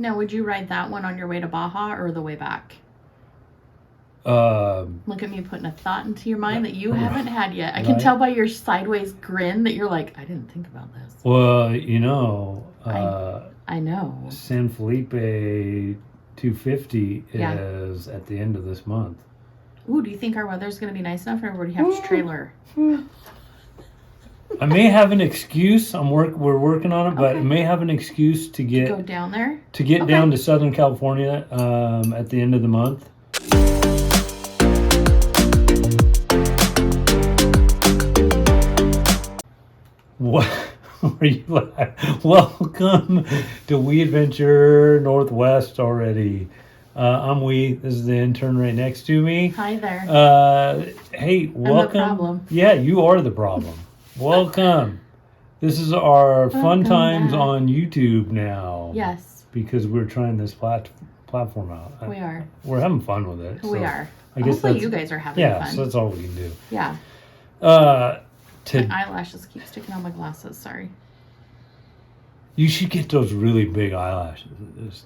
Now, would you ride that one on your way to Baja or the way back? Look at me putting a thought into your mind that you haven't had yet. I can tell by your sideways grin that you're like, I didn't think about this. Well, I know. San Felipe 250 is at the end of this month. Ooh, do you think our weather's going to be nice enough for everybody to have a trailer? I may have an excuse. We're working on it, but I may have an excuse to go down there. To get down to Southern California at the end of the month. What are you like? Welcome to We Adventure Northwest already. I'm Wee. This is the intern right next to me. Hi there. Hey, welcome. I'm the problem. Yeah, you are the problem. Welcome. This is our fun times on YouTube now. Yes. Because we're trying this platform out. We are. We're having fun with it. We are. I guess hopefully you guys are having fun. Yeah, so that's all we can do. Yeah. My eyelashes keep sticking on my glasses. Sorry. You should get those really big eyelashes.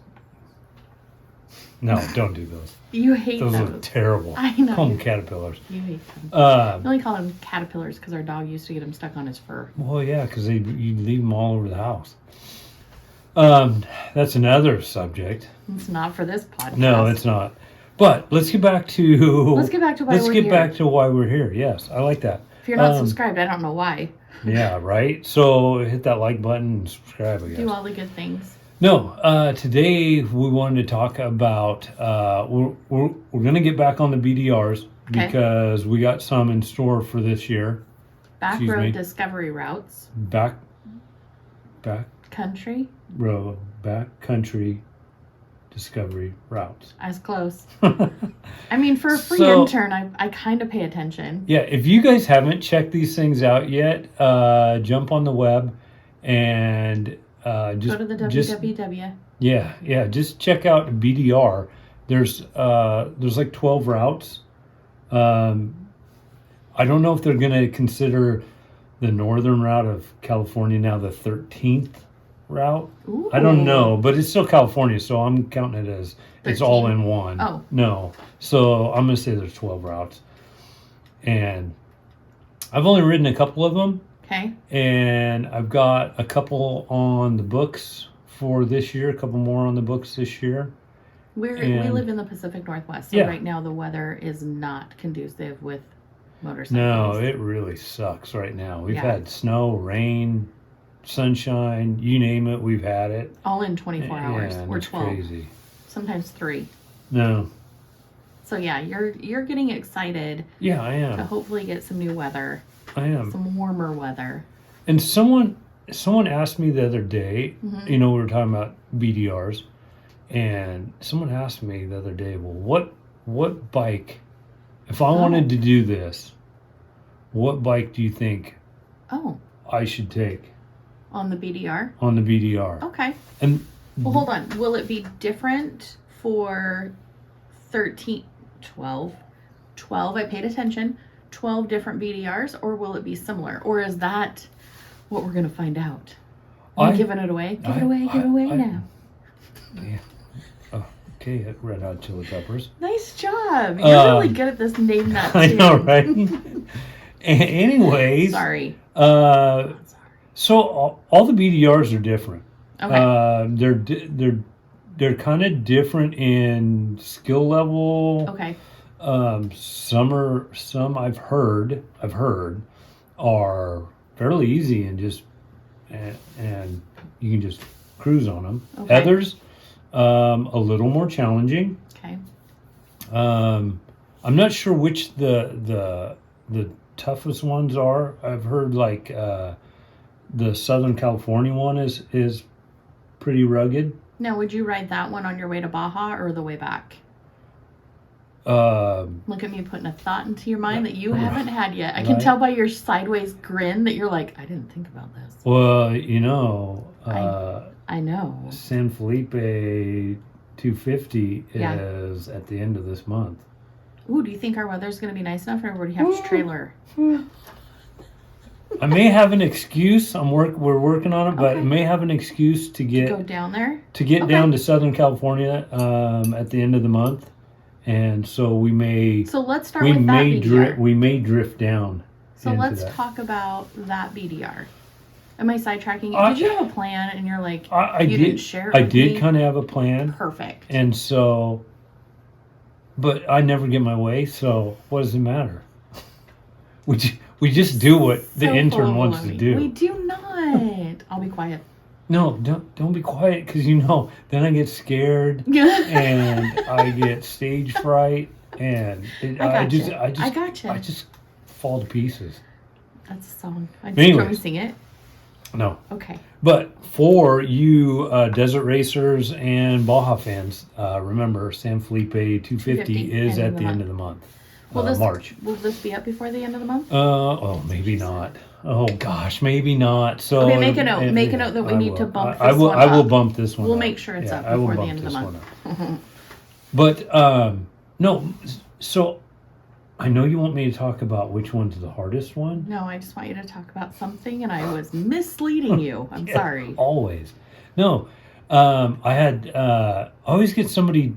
No, don't do those. You hate those. Those look terrible. I know. Call them caterpillars. You hate them. We only call them caterpillars because our dog used to get them stuck on his fur. Well, yeah, because you leave them all over the house. That's another subject. It's not for this podcast. No, it's not. But let's get back to why we're here. Yes, I like that. If you're not subscribed, I don't know why. Yeah, right. So hit that like button and subscribe, I guess. Do all the good things. No, today we wanted to talk about we're going to get back on the BDRs because we got some in store for this year. Back discovery routes. Back country discovery routes. As close. I mean, for a free intern, I kind of pay attention. Yeah, if you guys haven't checked these things out yet, jump on the web and just go to the www. Yeah, just check out BDR. There's like 12 routes. I don't know if they're going to consider the northern route of California now the 13th route. Ooh. I don't know, but it's still California, so I'm counting it as 13? It's all in one. Oh. No. So I'm going to say there's 12 routes. And I've only ridden a couple of them. Okay. And I've got a couple on the books for this year, a couple more on the books this year. We live in the Pacific Northwest, so right now the weather is not conducive with motorcycles. No, it really sucks right now. We've had snow, rain, sunshine, you name it, we've had it. All in 24 hours. Or 12. Crazy. Sometimes 3. No. So yeah, you're getting excited. Yeah, I am. To hopefully get some new weather. I am. Some warmer weather. And someone asked me the other day, we were talking about BDRs, and someone asked me the other day, well, what bike, if I wanted to do this, what bike do you think I should take? On the BDR? On the BDR. Okay. And well, hold on. Will it be different for 12? I paid attention. 12 different BDRs, or will it be similar? Or is that what we're going to find out? Are you giving it away? Give it away now. Yeah. Oh, okay, Red Hot Chili Peppers. Nice job. You're really good at this name that too. I know, right? Anyways. Sorry. So all the BDRs are different. Okay. They're kind of different in skill level. Okay. Some I've heard are fairly easy and you can just cruise on them. Okay. Others a little more challenging. Okay. I'm not sure which the toughest ones are. I've heard like the Southern California one is pretty rugged. Now, would you ride that one on your way to Baja or the way back? Look at me putting a thought into your mind that you haven't had yet. I can tell by your sideways grin that you're like, I didn't think about this. Well, I know. San Felipe 250 is at the end of this month. Ooh, do you think our weather's going to be nice enough for everybody to have a trailer? I may have an excuse. We're working on it, but I may have an excuse to go down there. To get down to Southern California at the end of the month, and so we may. So let's start with that BDR. We may drift down. So let's talk about that BDR. Am I sidetracking you? Did you have a plan and you're like, didn't share it with I did me? kind of have a plan. Perfect. And so, but I never get my way, so what does it matter? We just do what the intern wants to do. We do not. I'll be quiet. No, don't be quiet, because then I get scared and I get stage fright, and I just fall to pieces. That's a song. Can we sing it? No. Okay. But for you desert racers and Baja fans, remember San Felipe 250 is at the end of the month. March. Will this be up before the end of the month? Maybe not. Oh gosh, maybe not. So okay, make a note. Make a note that we need to bump this I will. one I will up. bump this one. We'll up. make sure it's up before the end of the month. But no. So I know you want me to talk about which one's the hardest one. No, I just want you to talk about something, and I was misleading you. I'm sorry. Always. No. I had always get somebody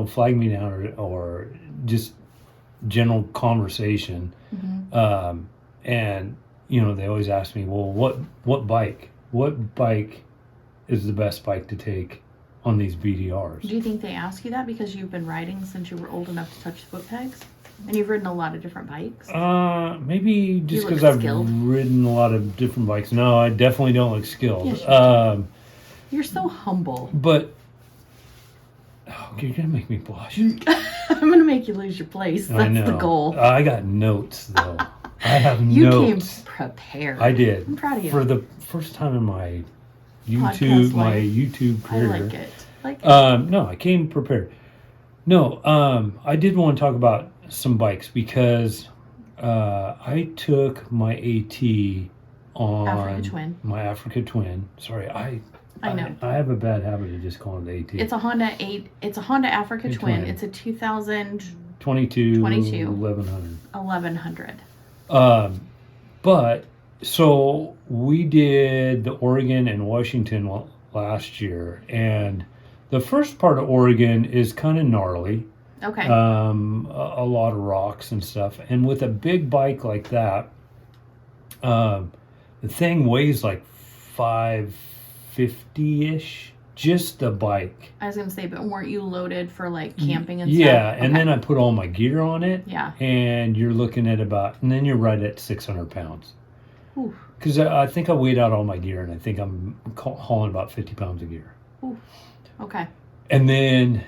flag me down or just general conversation, and they always ask me, well, what bike is the best bike to take on these BDRs? Do you think they ask you that because you've been riding since you were old enough to touch foot pegs, and you've ridden a lot of different bikes? Maybe just because I've ridden a lot of different bikes. No, I definitely don't look skilled. Yes, you're so humble. But you're gonna make me blush. I'm gonna make you lose your place. That's the goal. I got notes though. I have notes. You came prepared. I did. I'm proud of you. For the first time in my YouTube career. I like it. No, I came prepared. No, I did want to talk about some bikes because I took my AT on my Africa Twin. Sorry, I know. I have a bad habit of just calling it AT. It's a Honda Africa Twin. It's a 2022 1100. But so we did the Oregon and Washington last year, and the first part of Oregon is kind of gnarly. Okay. A lot of rocks and stuff, and with a big bike like that, the thing weighs like 550-ish, just the bike. I was gonna say, but weren't you loaded for like camping and stuff? Yeah, and then I put all my gear on it. Yeah. And you're looking at and then you're right at 600 pounds. Because I think I weighed out all my gear, and I think I'm hauling about 50 pounds of gear. Ooh. Okay. And then,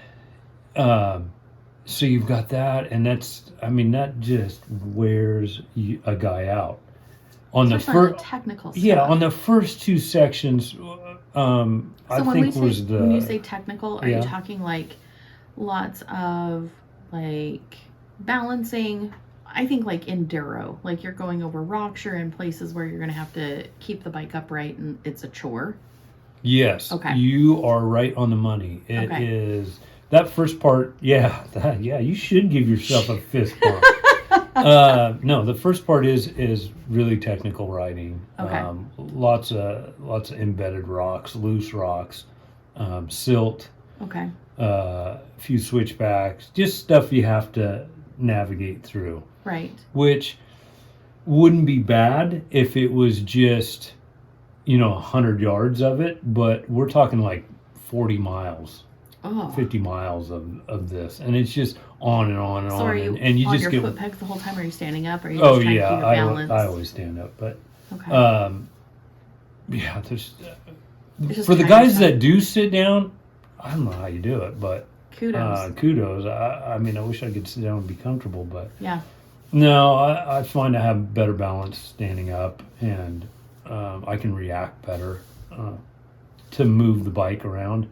so you've got that, and that just wears a guy out. On the first technical stuff. Yeah, on the first two sections, when you say technical, are you talking like lots of like balancing? I think like enduro, like you're going over rocks, you're in places where you're going to have to keep the bike upright, and it's a chore. Yes. Okay. You are right on the money. It is that first part. Yeah. You should give yourself a fist bump. No, the first part is really technical riding. Okay. Lots of embedded rocks, loose rocks, silt. Okay. A few switchbacks, just stuff you have to navigate through. Right. Which wouldn't be bad if it was just 100 yards of it, but we're talking like 40 miles. 50 miles of this, and it's just on and on and on. Are you and you on just your get foot pegs the whole time? Or are you standing up? Or are you just trying to keep your balance? I always stand up, but there's for the guys that do sit down, I don't know how you do it, but kudos. I wish I could sit down and be comfortable, but yeah. No, I find I have better balance standing up, and I can react better to move the bike around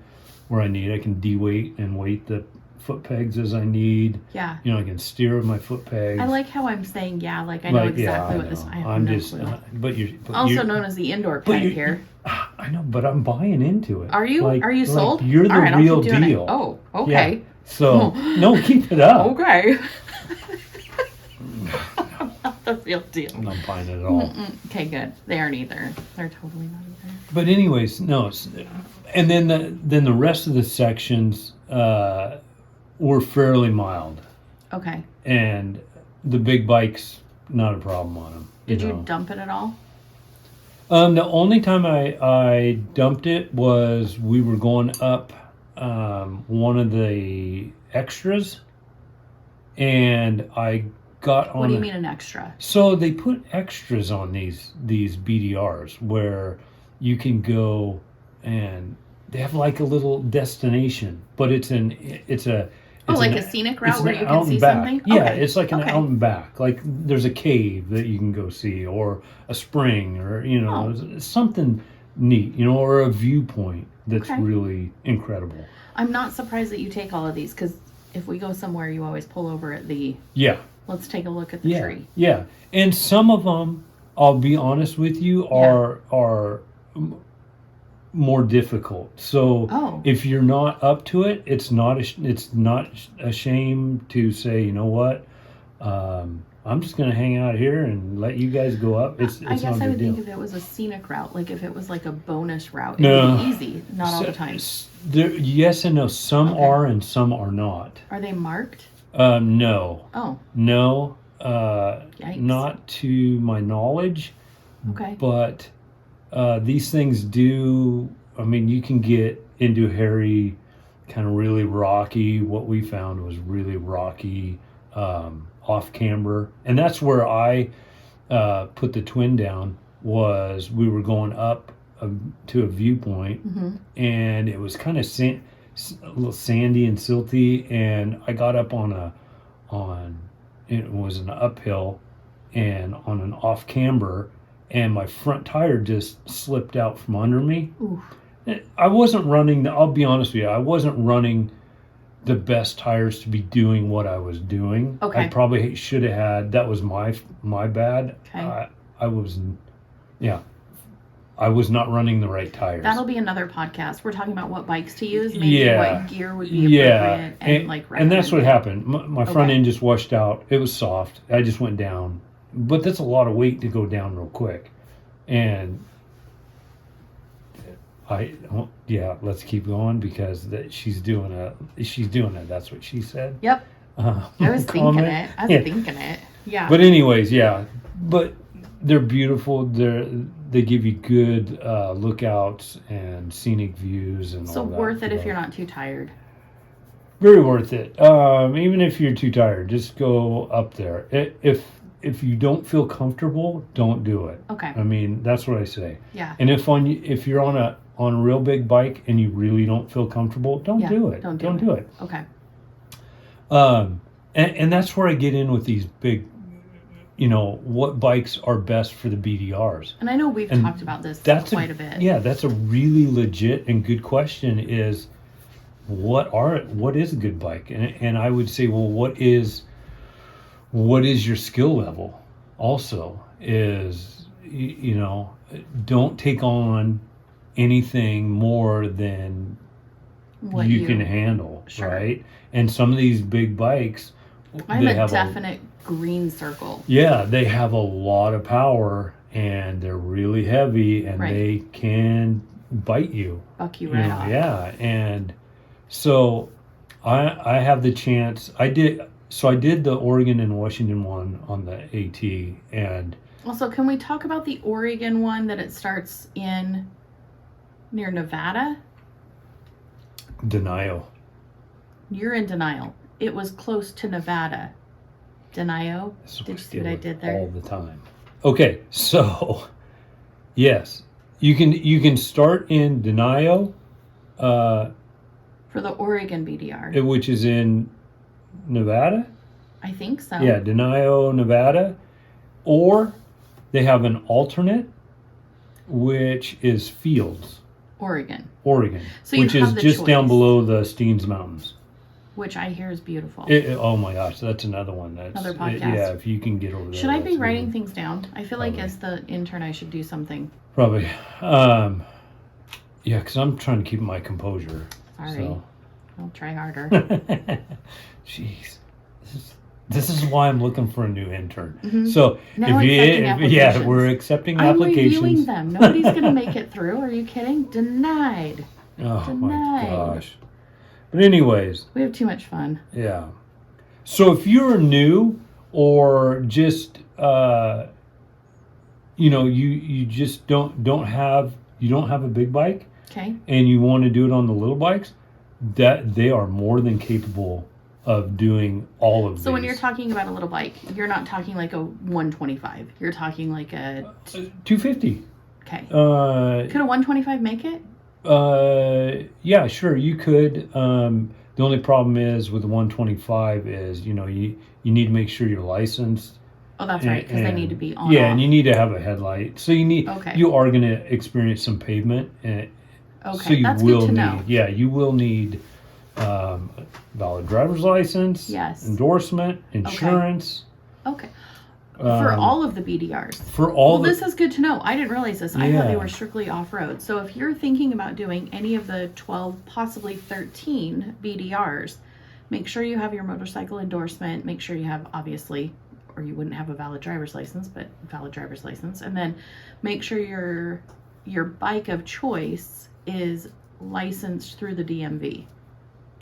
where I need. I can de-weight and weight the foot pegs as I need. Yeah. I can steer with my foot pegs. I like how I'm saying like I know exactly what this I have I'm just but you're also known as the indoor peg here. I know, but I'm buying into it. Are you? Are you sold? You're the real deal. Oh, okay. Yeah. So no, keep it up. Okay. the real deal. I'm not buying it at all. Okay, good. They aren't either. They're totally not either. But anyways, no. And then the rest of the sections were fairly mild. Okay. And the big bikes, not a problem on them. Did you dump it at all? The only time I dumped it was we were going up one of the extras, and I got on. What do you mean an extra? So they put extras on these BDRs where you can go, and they have like a little destination, but it's like a scenic route where you out can see and back. something? Yeah, Okay. it's like an Okay. out and back. Like there's a cave that you can go see, or a spring, or something neat, or a viewpoint that's Okay. really incredible. I'm not surprised that you take all of these, because if we go somewhere, you always pull over at the, Yeah, let's take a look at the tree. yeah. And some of them, I'll be honest with you, are more difficult. So if you're not up to it, it's not a shame to say, you know what, I'm just going to hang out here and let you guys go up. It's I guess not a I would big think deal. if it was a scenic route, like if it was like a bonus route, it No. would be easy. Not all the time. Yes and no. Some Okay. are and some are not. Are they marked? No. Oh, No. yikes. Not to my knowledge. Okay. But these things do, I mean, you can get into hairy, kind of really rocky. What we found was really rocky off camber. And that's where I put the twin down, was we were going up to a viewpoint, and it was kind of a little sandy and silty, and I got up on it was an uphill and on an off camber, and my front tire just slipped out from under me. Oof. I wasn't running, I'll be honest with you, I wasn't running the best tires to be doing what I was doing. Okay. I probably should have had, that was my bad. Okay. I was not running the right tires. That'll be another podcast. We're talking about what bikes to use, maybe what gear would be appropriate, and that's what happened. My front Okay. end just washed out. It was soft. I just went down. But that's a lot of weight to go down real quick. And let's keep going, because she's doing it. That's what she said. Yep. I was thinking it. Thinking it. Yeah. But anyways, but they're beautiful. They give you good lookouts and scenic views and so all that. worth it if you're not too tired. Very worth it. Even if you're too tired, just go up there. If you don't feel comfortable, don't do it. Okay. I mean, that's what I say. Yeah. And if you're on a real big bike and you really don't feel comfortable, don't do it. Don't do it. Okay. And that's where I get in with these big, what bikes are best for the BDRs. And I know we've talked about this quite a bit. Yeah, that's a really legit and good question, is what is a good bike? And I would say, well, what is your skill level? Also is, don't take on anything more than What you can handle, Sure. right? And some of these big bikes, I'm they a have definite green circle. they have a lot of power, and they're really heavy, and Right. they can bite you. Buck you right off. Yeah, and so I have the chance. I did the Oregon and Washington one on the AT, and Also, can we talk about the Oregon one that it starts in near Nevada? denial. You're in denial. It was close to Nevada. Denial. That's Did you I see what deal I with did there? all the time. Okay, so yes, you can start in denial, For the Oregon BDR. which is in Nevada. I think so. Yeah, Denio, Nevada. Or they have an alternate, which is Fields, Oregon. Oregon, So you which have is the just down choice. below the Steens Mountains. Which I hear is beautiful. Oh my gosh, that's another one. That's Another podcast. yeah, if you can get over there. Should I be that's writing really- things down? I feel like Probably. as the intern, I should do something. Probably. Yeah, because I'm trying to keep my composure. Sorry. So. I'll try harder. Jeez. This is why I'm looking for a new intern. Mhm. So Now if accepting you, applications. we're accepting I'm applications. reviewing them. Nobody's going to make it through. Are you kidding? Denied. Oh my Denied. gosh. But anyways, We have too much fun. yeah. So if you're new or just you just don't have a big bike Okay. and you want to do it on the little bikes, that they are more than capable of doing all of these. So when you're talking about a little bike, you're not talking like a 125. You're talking like a 250. Okay. Could a 125 make it? Yeah, sure, you could. The only problem is with the 125 is, you need to make sure you're licensed. Oh, that's right, because they need to be on. Yeah, off. and you need to have a headlight. So you are going to experience some pavement. Okay, so you that's will good to need, know. Yeah, you will need valid driver's license, Yes. endorsement, insurance. Okay. For all of the BDRs. For all this is good to know. I didn't realize this. I thought they were strictly off-road. So if you're thinking about doing any of the 12, possibly 13 BDRs, make sure you have your motorcycle endorsement. Make sure you have, obviously, or you wouldn't have a valid driver's license, but valid driver's license. And then make sure your bike of choice is licensed through the DMV.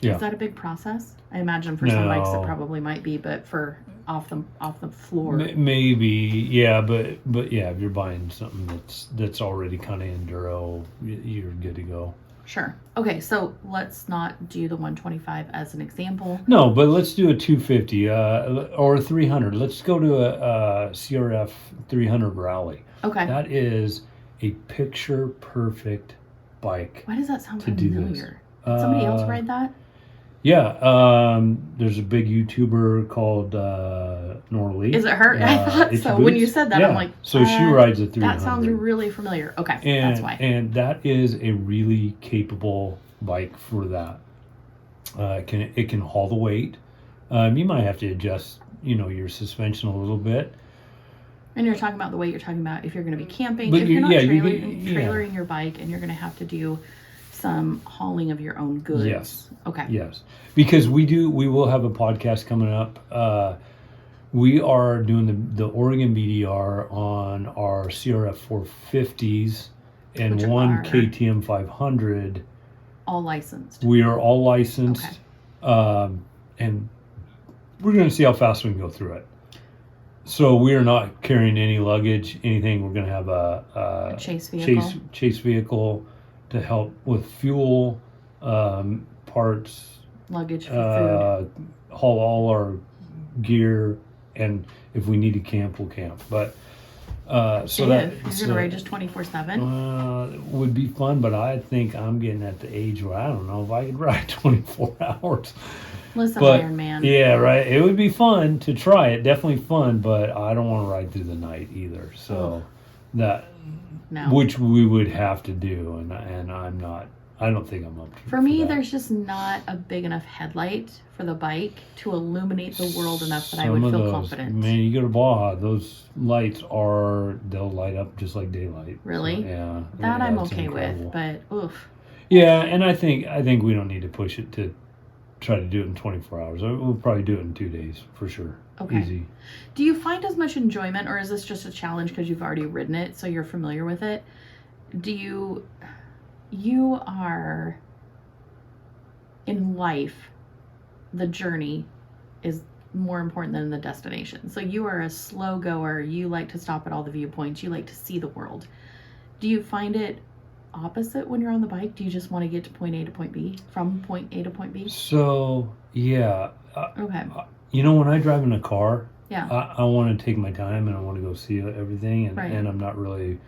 Yeah. Is that a big process? I imagine for some bikes it probably might be, but for off the floor. Maybe, yeah, but yeah, if you're buying something that's already kind of enduro, you're good to go. Sure. Okay, so let's not do the 125 as an example. No, but let's do a 250 or a 300. Let's go to a CRF 300 Rally. Okay. That is a picture perfect bike. Why does that sound to do familiar? this. Did somebody else ride that? Yeah, there's a big YouTuber called Norley. Is it her? I thought so. When you said that, I'm like, so she rides a 300. That sounds really familiar. Okay, that's why. And that is a really capable bike for that. It can haul the weight. You might have to adjust, your suspension a little bit. And you're talking about the weight. You're talking about if you're going to be camping, But if you're not trailering trailering your bike, and you're going to have to do some hauling of your own goods. Yes. Okay. Yes, because we will have a podcast coming up. We are doing the Oregon BDR on our CRF 450s and one KTM 500. All licensed. We are all licensed, and we're going to see how fast we can go through it. So we are not carrying any luggage, anything. We're going to have a chase vehicle. Chase vehicle to help with fuel, parts, luggage for food, haul all our gear, and if we need to camp, we'll camp. But so that you're gonna ride just 24/7. Would be fun, but I think I'm getting at the age where I don't know if I could ride 24 hours. Listen, Iron Man. Yeah, right. It would be fun to try it. Definitely fun, but I don't want to ride through the night either. So which we would have to do, and I'm not. I don't think I'm up to. For me, there's just not a big enough headlight for the bike to illuminate the world enough that I would feel confident. Man, you go to Baja, those lights they'll light up just like daylight. Really? So, yeah. That I'm okay with, but oof. Yeah, and I think we don't need to push it to try to do it in 24 hours. We'll probably do it in 2 days for sure. Okay. Easy. Do you find as much enjoyment, or is this just a challenge because you've already ridden it, so you're familiar with it? You are in life, the journey is more important than the destination. So you are a slow goer. You like to stop at all the viewpoints. You like to see the world. Do you find it opposite when you're on the bike? Do you just want to get to point A to point B, from point A to point B? So, yeah. Okay. When I drive in a car, yeah, I want to take my time and I want to go see everything, and I'm not really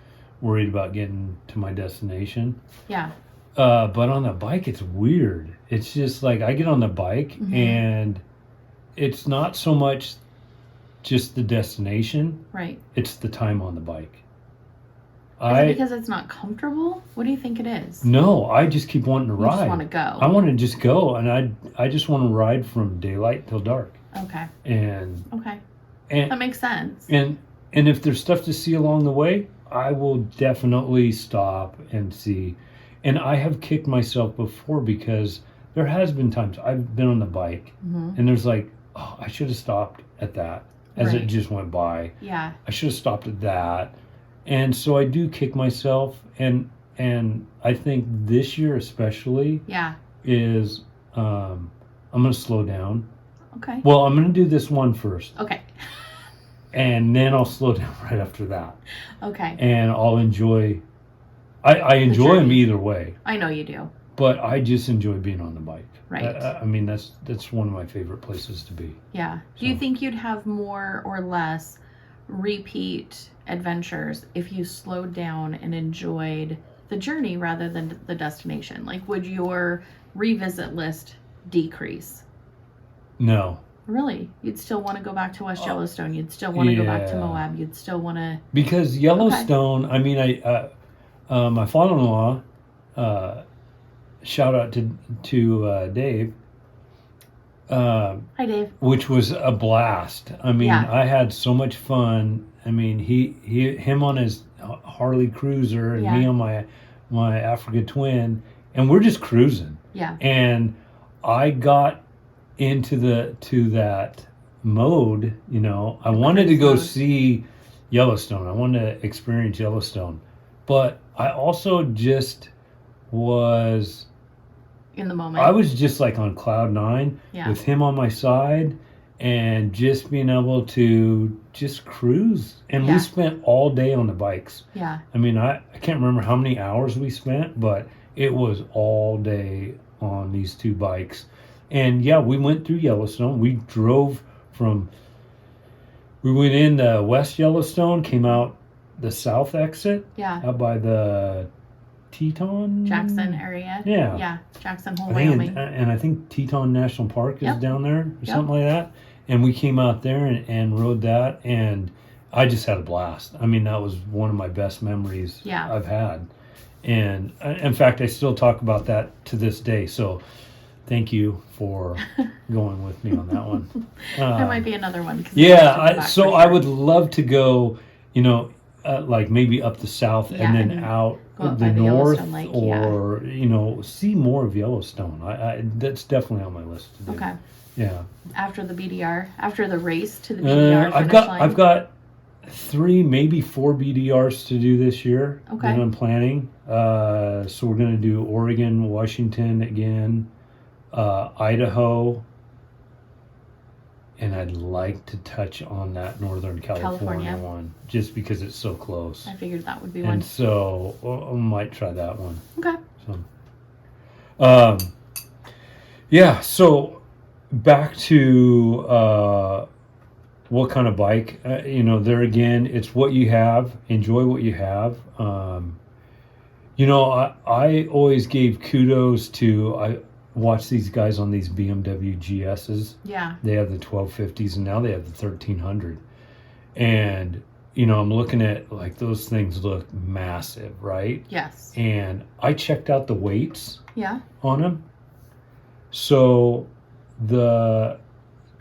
worried about getting to my destination. Yeah. But on the bike, it's weird. It's just like I get on the bike and it's not so much just the destination. Right. It's the time on the bike. Is it because it's not comfortable? What do you think it is? No, I just keep wanting to ride. You just want to go. I want to just go, and I just want to ride from daylight till dark. Okay. And that makes sense. And if there's stuff to see along the way, I will definitely stop and see. And I have kicked myself before because there has been times I've been on the bike and there's like oh, I should have stopped at that as it just went by. Yeah. I should have stopped at that. And so I do kick myself, and I think this year especially is I'm going to slow down. Okay. Well, I'm going to do this one first. Okay. And then I'll slow down right after that. Okay. And I'll enjoy. I enjoy them either way. I know you do. But I just enjoy being on the bike. Right. I mean, that's one of my favorite places to be. Yeah. Do you think you'd have more or less repeat adventures if you slowed down and enjoyed the journey rather than the destination? Like, would your revisit list decrease? No. Really? You'd still want to go back to West Yellowstone. You'd still want to go back to Moab. You'd still want to... Because Yellowstone, I mean, my father-in-law, shout out to Dave. Hi, Dave. Which was a blast. I mean, I had so much fun. I mean, him on his Harley Cruiser and me on my Africa Twin, and we're just cruising. Yeah. And I got into that mode, you know. I wanted to go see Yellowstone. I wanted to experience Yellowstone. But I also just was in the moment. I was just like on cloud 9 with him on my side and just being able to just cruise. And we spent all day on the bikes. Yeah. I mean, I can't remember how many hours we spent, but it was all day on these two bikes. And we went through Yellowstone. We went in the West Yellowstone, came out the south exit. Yeah. Out by the Jackson area. Yeah. Jackson Hole, Wyoming. And I think Teton National Park is down there or something like that. And we came out there and rode that, and I just had a blast. I mean, that was one of my best memories I've had. And in fact, I still talk about that to this day. So thank you for going with me on that one. There might be another one. I would love to go, you know, like maybe up the south and then out the north, Lake, or you know, see more of Yellowstone. I that's definitely on my list to do. Okay. Yeah. After the BDR, after the race to the BDR I've got 3, maybe 4 BDRs to do this year. Okay. That I'm planning. So we're going to do Oregon, Washington again, Idaho. And I'd like to touch on that Northern California one, just because it's so close. I figured that would be one. And so I might try that one. Okay. So, so back to what kind of bike. You know, there again, it's what you have. Enjoy what you have. You know, I always gave kudos to... watch these guys on these BMW GSs. Yeah. They have the 1250s and now they have the 1300. And, you know, I'm looking at like those things look massive, right? Yes. And I checked out the weights on them. So the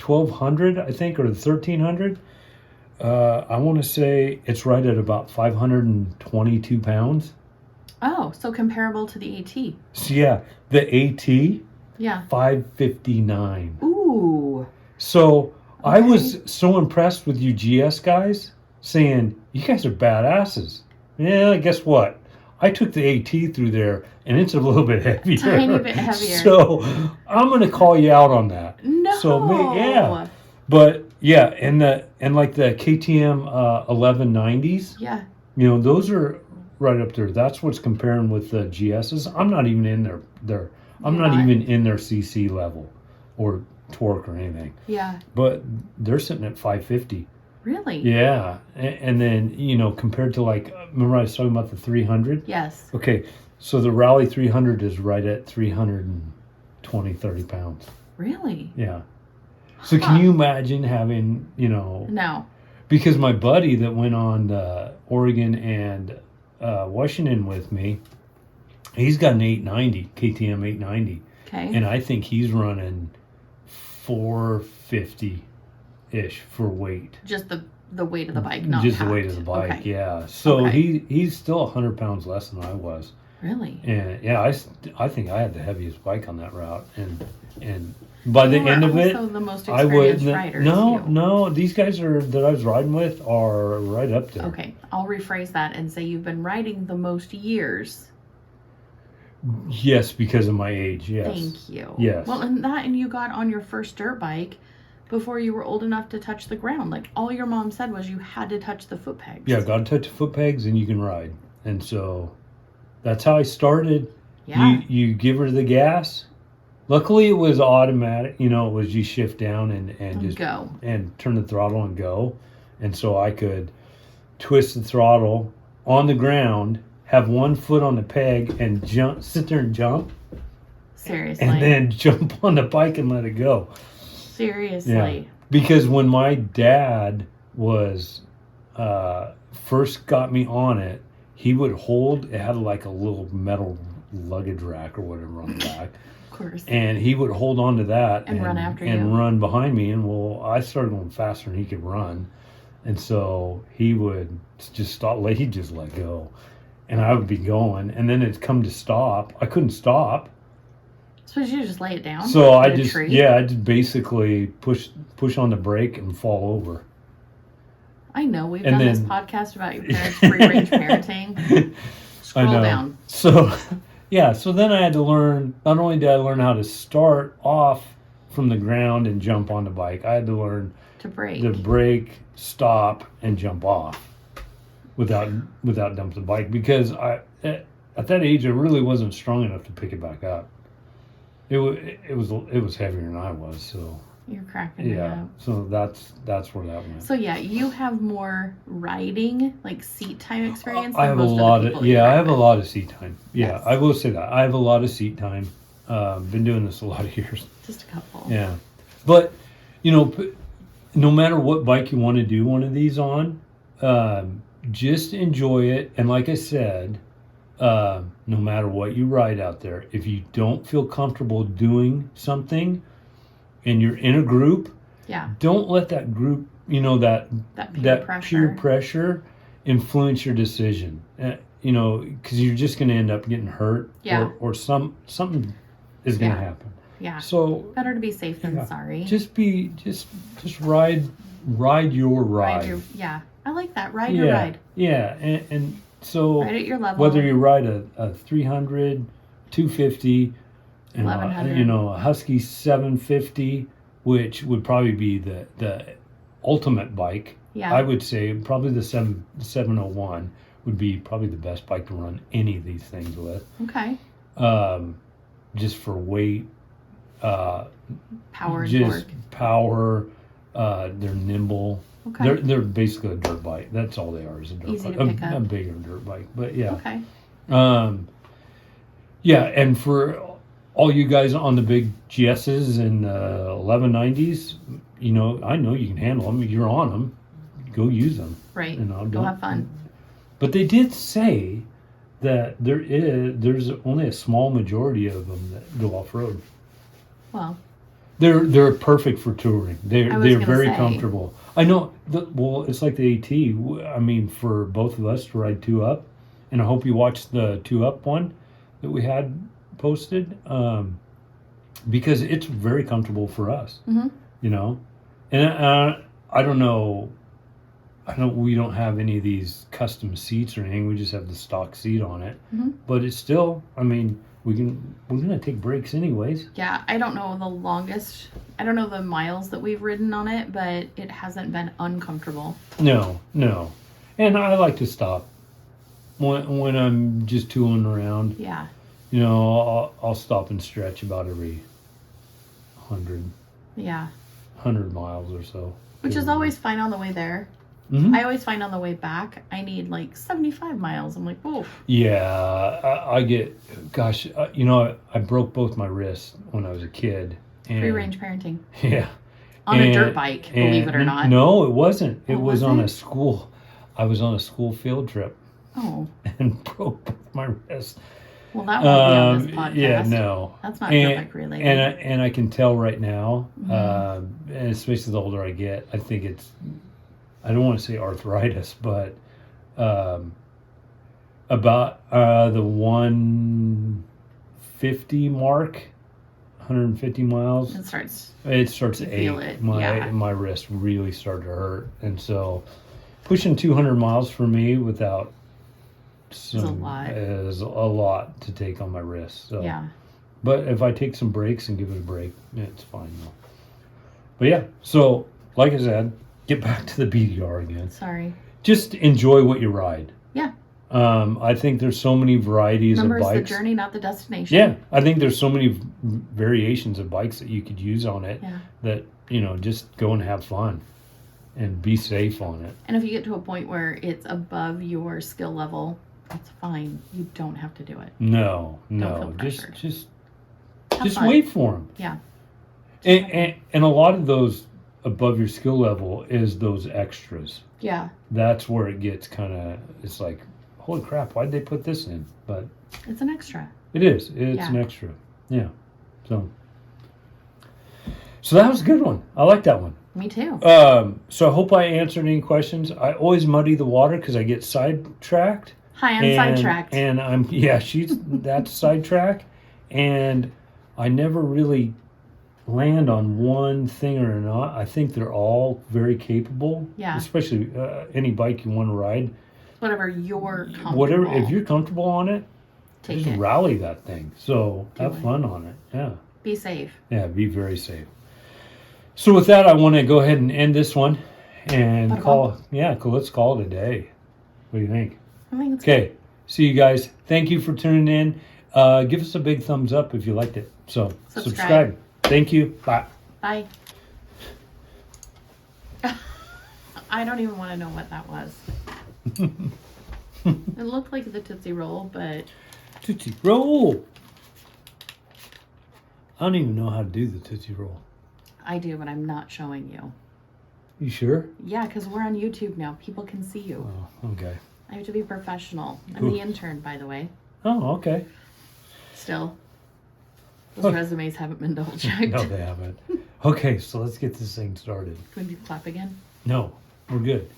1200, I think, or the 1300, I want to say it's right at about 522 pounds. Oh, so comparable to the AT. So the AT, 559. Ooh. So I was so impressed with you GS guys, saying, you guys are badasses. Yeah, guess what? I took the AT through there, and it's a little bit heavier. Tiny bit heavier. So I'm going to call you out on that. No. So but and like the KTM 1190s. Yeah. You know, those are right up there. That's what's comparing with the GSs. I'm not even in their I'm not even in their CC level or torque or anything. Yeah. But they're sitting at 550. Really? Yeah. And then, you know, compared to like, remember I was talking about the 300? Yes. Okay. So the Rally 300 is right at 320, 30 pounds. Really? Yeah. So can you imagine having, you know... No. Because my buddy that went on Oregon and Washington with me, he's got an 890, KTM 890. Okay. And I think he's running 450-ish for weight. Just the weight of the bike, not just packed. the weight of the bike, So he's still 100 pounds less than I was. Really? And I think I had the heaviest bike on that route, and by the end of it, also the most I would experienced riders, no, too. no. These guys that I was riding with are right up there. Okay, I'll rephrase that and say you've been riding the most years. Yes, because of my age. Yes. Thank you. Yes. Well, and you got on your first dirt bike before you were old enough to touch the ground. Like, all your mom said was you had to touch the foot pegs. Yeah, got to touch the foot pegs and you can ride. And so that's how I started. Yeah. You give her the gas. Luckily, it was automatic. You was you shift down and just go and turn the throttle and go. And so I could twist the throttle on the ground, have one foot on the peg, and jump, sit there and jump. Seriously. And then jump on the bike and let it go. Seriously. Yeah. Because when my dad was first got me on it, he would hold. It had like a little metal luggage rack or whatever on the back. Of course. And he would hold on to that and run after you and run behind me. And I started going faster than he could run, and so he would just stop. He'd just let go, and I would be going. And then it'd come to stop. I couldn't stop. So you just lay it down? So I just basically push on the brake and fall over. I know we've done this podcast about your parents' free range parenting. Scroll down. So, yeah. So then I had to learn. Not only did I learn how to start off from the ground and jump on the bike, I had to learn to brake, stop, and jump off without dumping the bike, because at that age I really wasn't strong enough to pick it back up. It was heavier than I was, so. You're cracking it up. So that's where that went. So yeah, you have more riding, like seat time experience. I have a lot of seat time. Yeah, yes. I will say that I have a lot of seat time. Been doing this a lot of years. Just a couple. Yeah, but no matter what bike you want to do one of these on, just enjoy it. And like I said, no matter what you ride out there, if you don't feel comfortable doing something, and you're in a group, don't let that group, that peer pressure influence your decision. Because you're just going to end up getting hurt, or something is going to happen. Yeah. So better to be safe than sorry. Just ride your ride. I like that. Ride your ride. Yeah, and so ride at your level. Whether you ride a 300, 250. And 1100. A Husky 750, which would probably be the ultimate bike. Yeah. I would say probably the 701 would be probably the best bike to run any of these things with. Okay. Just for weight. Power and just torque. Power. They're nimble. Okay. They're basically a dirt bike. That's all they are, is a dirt Easy bike. to pick up. A bigger dirt bike. But yeah. Okay. Yeah, and for all you guys on the big GSs and 1190s, I know you can handle them. You're on them. Go use them. Right. Go have fun. But they did say that there's only a small majority of them that go off road. Well, they're perfect for touring. They're very comfortable. I know. It's like the AT. I mean, for both of us to ride 2-up, and I hope you watched the 2-up one that we had posted, because it's very comfortable for us. Mm-hmm. And I don't know. We don't have any of these custom seats or anything. We just have the stock seat on it. Mm-hmm. But it's still. I mean, we're gonna take breaks anyways. Yeah, I don't know the longest. I don't know the miles that we've ridden on it, but it hasn't been uncomfortable. No. And I like to stop when I'm just tooling around. Yeah. I'll stop and stretch about every 100 miles or so. Which is always fine on the way there. Mm-hmm. I always find on the way back, I need like 75 miles. I'm like, whoa. Yeah, I get, gosh, I broke both my wrists when I was a kid. And, free range parenting. Yeah. On a dirt bike, believe it or not. No, it wasn't. It was on a school. I was on a school field trip. Oh. And broke both my wrists. Well, that won't be on this podcast. Yeah, no. That's not dirt bike related. And I can tell right now, Mm-hmm. and especially the older I get, I think it's, I don't want to say arthritis, but about the 150 mark, 150 miles, It starts. it starts to Feel ache. it, My yeah. my wrist really started to hurt, and so pushing 200 miles for me without some is a lot to take on my wrist. So Yeah. but if I take some breaks and give it a break, it's fine though. But yeah, so like I said, get back to the BDR again. Sorry. Just enjoy what you ride. Yeah. I think there's so many varieties Remember, of bikes. it's the journey, not the destination. Yeah, I think there's so many variations of bikes that you could use on it. Yeah. That just go and have fun, and be safe on it. And if you get to a point where it's above your skill level, that's fine. You don't have to do it. No, feel pressured. just Have fun. wait for them. Yeah. And a lot of those above your skill level is those extras. Yeah. That's where it gets kind of, it's like, holy crap, why'd they put this in? But It's an extra. it is. It's Yeah. an extra. Yeah. So that was a good one. I like that one. Me too. So I hope I answered any questions. I always muddy the water because I get sidetracked. Hi, I'm sidetracked. And that's sidetrack. And I never really land on one thing or not. I think they're all very capable. Yeah. Especially any bike you want to ride. Whatever you're comfortable. Whatever, if you're comfortable on it, Take just it. rally that thing. So Do have it. fun on it. Yeah. Be safe. Yeah, be very safe. So with that, I want to go ahead and end this one and let's call it a day. What do you think? I think it's Okay. See you guys. Thank you for tuning in. Give us a big thumbs up if you liked it. So subscribe. Thank you. Bye. Bye. I don't even want to know what that was. It looked like the Tootsie Roll, but Tootsie Roll. I don't even know how to do the Tootsie Roll. I do, but I'm not showing you. You sure? Yeah, because we're on YouTube now. People can see you. Oh, okay. I have to be professional. I'm the intern, by the way. Oh, okay. Still. Those resumes haven't been double checked. No, they haven't. Okay, so let's get this thing started. Can we clap again? No, we're good.